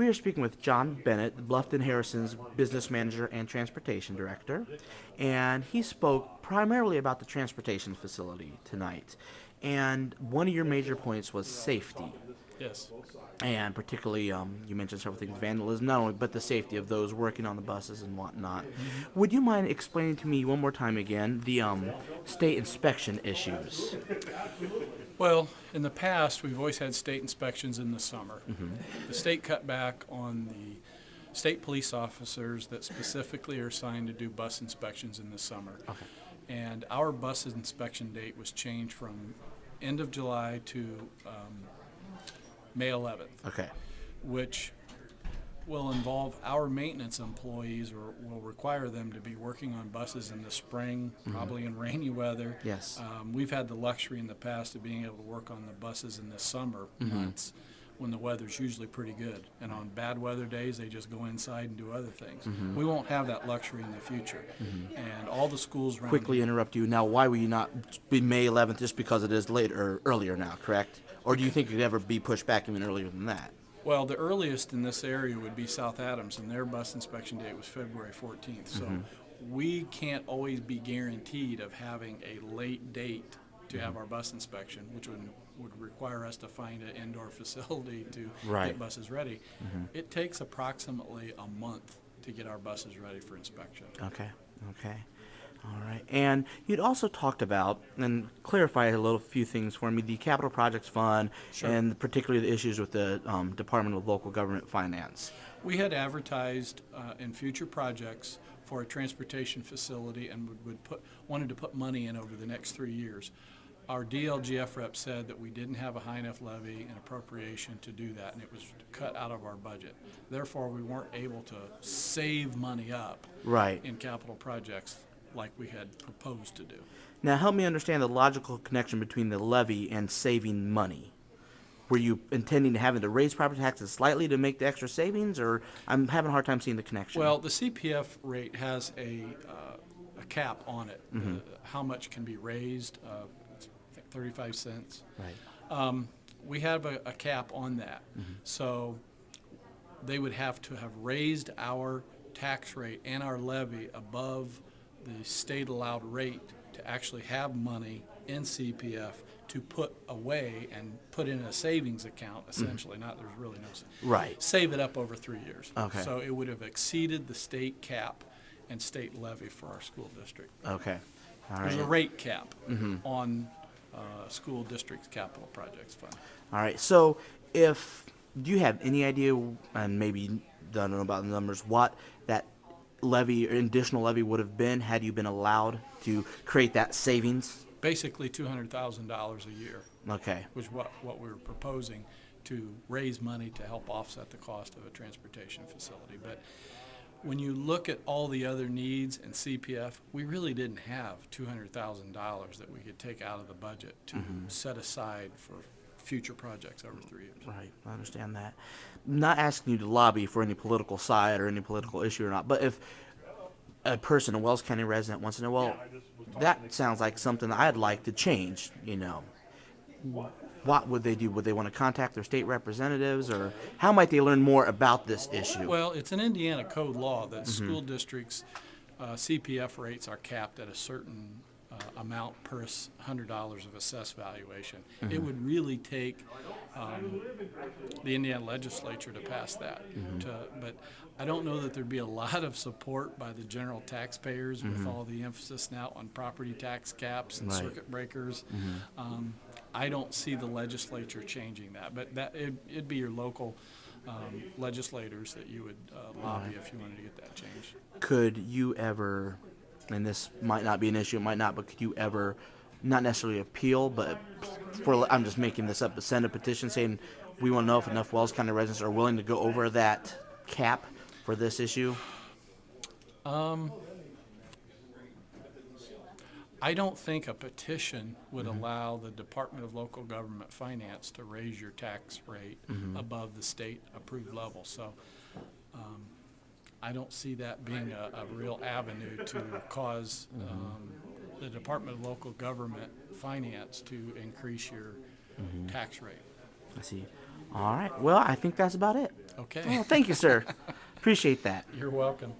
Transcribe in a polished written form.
We are speaking with John Bennett, Bluffton-Harrison's business manager and transportation director, and he spoke primarily about the transportation facility tonight. And one of your major points was safety, Yes. and particularly you mentioned several things, vandalism, not only but the safety of those working on the buses and whatnot. Would you mind explaining to me one more time again the state inspection issues? Well, in the past, we've always had state inspections in the summer. The state cut back on the state police officers that specifically are assigned to do bus inspections in the summer. Okay. And our bus inspection date was changed from end of July to May 11th, Okay. which will involve our maintenance employees, or will require them to be working on buses in the spring, probably in rainy weather. Yes. We've had the luxury in the past of being able to work on the buses in the summer months when the weather's usually pretty good. And on bad weather days, they just go inside and do other things. We won't have that luxury in the future. And all the schools around Quickly interrupt you. Now, why will you not be May 11th just because it is later or earlier now, correct? Or do you think it could ever be pushed back even earlier than that? Well, the earliest in this area would be South Adams, and their bus inspection date was February 14th. So we can't always be guaranteed of having a late date to have our bus inspection, which would require us to find an indoor facility to Right. get buses ready. It takes approximately a month to get our buses ready for inspection. Okay. Okay. All right. And you'd also talked about, and clarified a little few things for me, the Capital Projects Fund, Sure. and particularly the issues with the Department of Local Government Finance. We had advertised in future projects for a transportation facility and wanted to put money in over the next 3 years. Our DLGF rep said that we didn't have a high enough levy and appropriation to do that, and it was cut out of our budget. Therefore, we weren't able to save money up Right. in capital projects like we had proposed to do. Now, help me understand the logical connection between the levy and saving money. Were you intending to having to raise property taxes slightly to make the extra savings, or I'm having a hard time seeing the connection? Well, the CPF rate has a cap on it. How much can be raised? I think 35 cents. Right. We have a cap on that. So they would have to have raised our tax rate and our levy above the state allowed rate to actually have money in CPF to put away and put in a savings account, essentially. Not there's really no Right. save it up over 3 years. Okay. So it would have exceeded the state cap and state levy for our school district. Okay. All There's a right. rate cap on school district's capital projects fund. All right. So, do you have any idea, and maybe don't know about the numbers, what that levy or additional levy would have been had you been allowed to create that savings? Basically $200,000 a year, Okay. which is what we were proposing to raise money to help offset the cost of a transportation facility. But when you look at all the other needs in CPF, we really didn't have $200,000 that we could take out of the budget to set aside for future projects over 3 years. Right, I understand that. Not asking you to lobby for any political side or any political issue or not, but if a person, a Wells County resident, wants to know, well, that sounds like something I'd like to change, what would they do? Would they want to contact their state representatives, or how might they learn more about this issue? Well, it's an Indiana code law that school districts' CPF rates are capped at a certain amount per $100 of assessed valuation. It would really take the Indiana legislature to pass that. But I don't know that there'd be a lot of support by the general taxpayers with all the emphasis now on property tax caps and Right. circuit breakers. I don't see the legislature changing that, but it'd be your local legislators that you would lobby if you wanted to get that changed. Could you ever, and this might not be an issue, it might not, but could you ever, not necessarily appeal, but I'm just making this up, but send a petition saying we want to know if enough Wells County residents are willing to go over that cap for this issue? I don't think a petition would allow the Department of Local Government Finance to raise your tax rate above the state approved level. So I don't see that being a real avenue to cause the Department of Local Government Finance to increase your tax rate. I see. All right. Well, I think that's about it. Okay. Well, thank you, sir. Appreciate that. You're welcome.